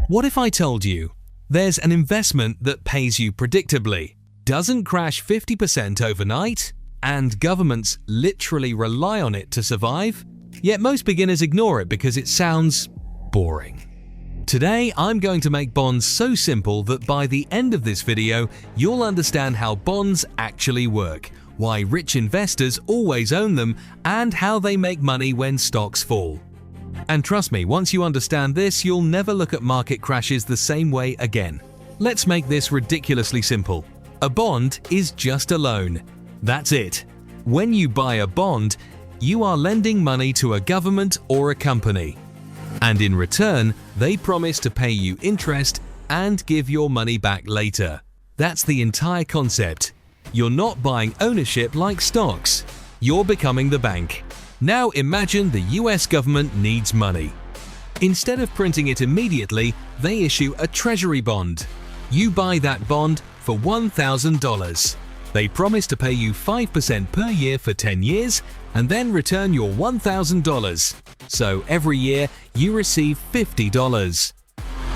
What if I told you there's an investment that pays you predictably, doesn't crash 50% overnight, and governments literally rely on it to survive? Yet most beginners ignore it because it sounds boring. Today, I'm going to make bonds so simple that by the end of this video, you'll understand how bonds actually work, why rich investors always own them, and how they make money when stocks fall. And trust me, once you understand this, you'll never look at market crashes the same way again. Let's make this ridiculously simple. A bond is just a loan. That's it. When you buy a bond, you are lending money to a government or a company. And in return, they promise to pay you interest and give your money back later. That's the entire concept. You're not buying ownership like stocks. You're becoming the bank. Now imagine the US government needs money. Instead of printing it immediately, they issue a treasury bond. You buy that bond for $1,000. They promise to pay you 5% per year for 10 years and then return your $1,000. So every year you receive $50.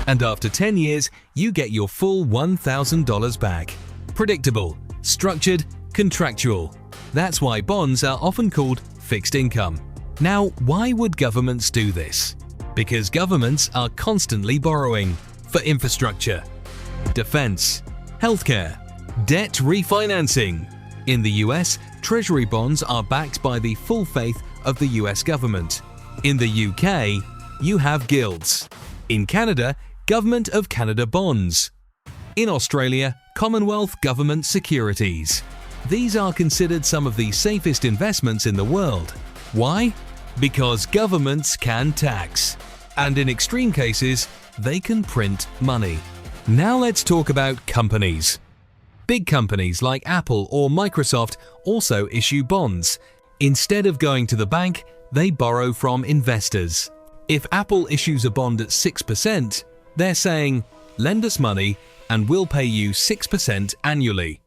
And after 10 years, you get your full $1,000 back. Predictable, structured, contractual. That's why bonds are often called fixed income. Now, why would governments do this? Because governments are constantly borrowing for infrastructure, defense, healthcare, debt refinancing. In the US, treasury bonds are backed by the full faith of the US government. In the UK, you have gilts. In Canada, Government of Canada bonds. In Australia, Commonwealth Government securities. These are considered some of the safest investments in the world. Why? Because governments can tax. And in extreme cases, they can print money. Now let's talk about companies. Big companies like Apple or Microsoft also issue bonds. Instead of going to the bank, they borrow from investors. If Apple issues a bond at 6%, they're saying, "Lend us money and we'll pay you 6% annually."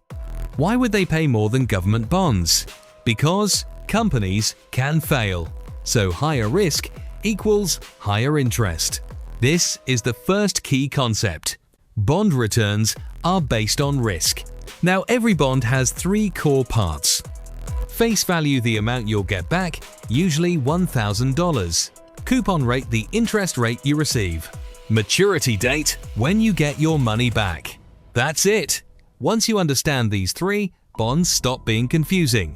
Why would they pay more than government bonds? Because companies can fail. So higher risk equals higher interest. This is the first key concept. Bond returns are based on risk. Now every bond has three core parts. Face value, the amount you'll get back, usually $1,000. Coupon rate, the interest rate you receive. Maturity date, when you get your money back. That's it. Once you understand these three, bonds stop being confusing.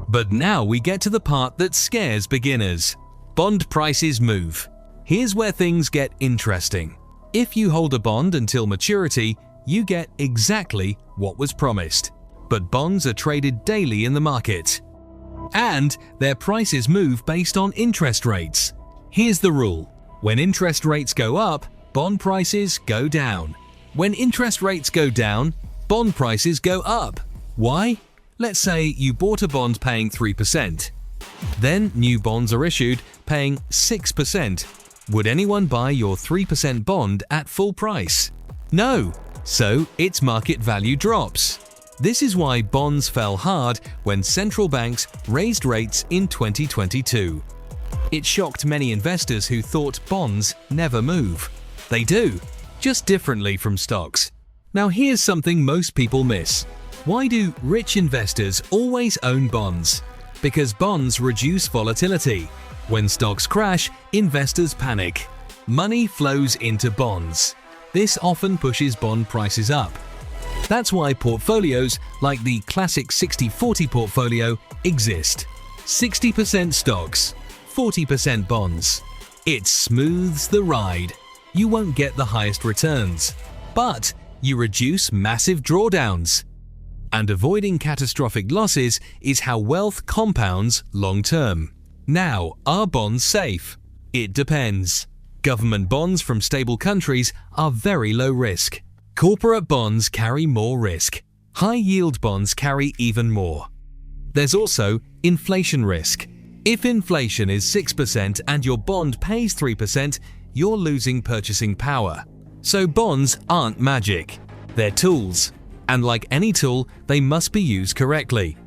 But now we get to the part that scares beginners. Bond prices move. Here's where things get interesting. If you hold a bond until maturity, you get exactly what was promised. But bonds are traded daily in the market. And their prices move based on interest rates. Here's the rule. When interest rates go up, bond prices go down. When interest rates go down, bond prices go up. Why? Let's say you bought a bond paying 3%. Then new bonds are issued paying 6%. Would anyone buy your 3% bond at full price? No. So its market value drops. This is why bonds fell hard when central banks raised rates in 2022. It shocked many investors who thought bonds never move. They do, just differently from stocks. Now here's something most people miss. Why do rich investors always own bonds? Because bonds reduce volatility. When stocks crash, investors panic. Money flows into bonds. This often pushes bond prices up. That's why portfolios like the classic 60-40 portfolio exist. 60% stocks, 40% bonds. It smooths the ride. You won't get the highest returns, but you reduce massive drawdowns. And avoiding catastrophic losses is how wealth compounds long-term. Now, are bonds safe? It depends. Government bonds from stable countries are very low risk. Corporate bonds carry more risk. High-yield bonds carry even more. There's also inflation risk. If inflation is 6% and your bond pays 3%, you're losing purchasing power. So bonds aren't magic. They're tools. And like any tool, they must be used correctly.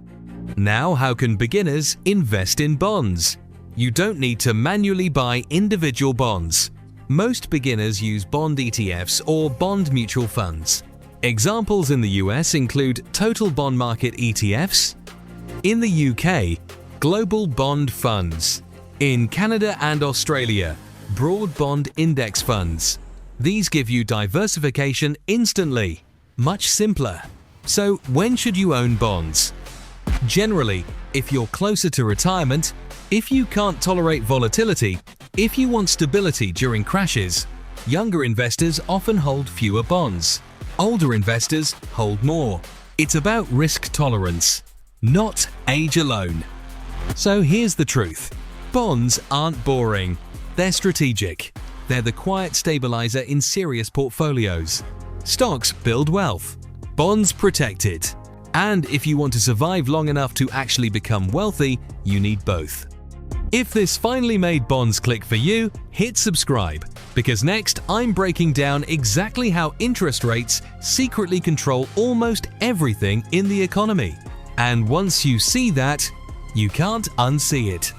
Now, how can beginners invest in bonds? You don't need to manually buy individual bonds. Most beginners use bond ETFs or bond mutual funds. Examples in the US include total bond market ETFs. In the UK, global bond funds. In Canada and Australia, broad bond index funds. These give you diversification instantly, much simpler. So when should you own bonds? Generally, if you're closer to retirement, if you can't tolerate volatility, if you want stability during crashes, younger investors often hold fewer bonds. Older investors hold more. It's about risk tolerance, not age alone. So here's the truth. Bonds aren't boring. They're strategic. They're the quiet stabilizer in serious portfolios. Stocks build wealth. Bonds protect it. And if you want to survive long enough to actually become wealthy, you need both. If this finally made bonds click for you, hit subscribe, because next I'm breaking down exactly how interest rates secretly control almost everything in the economy. And once you see that, you can't unsee it.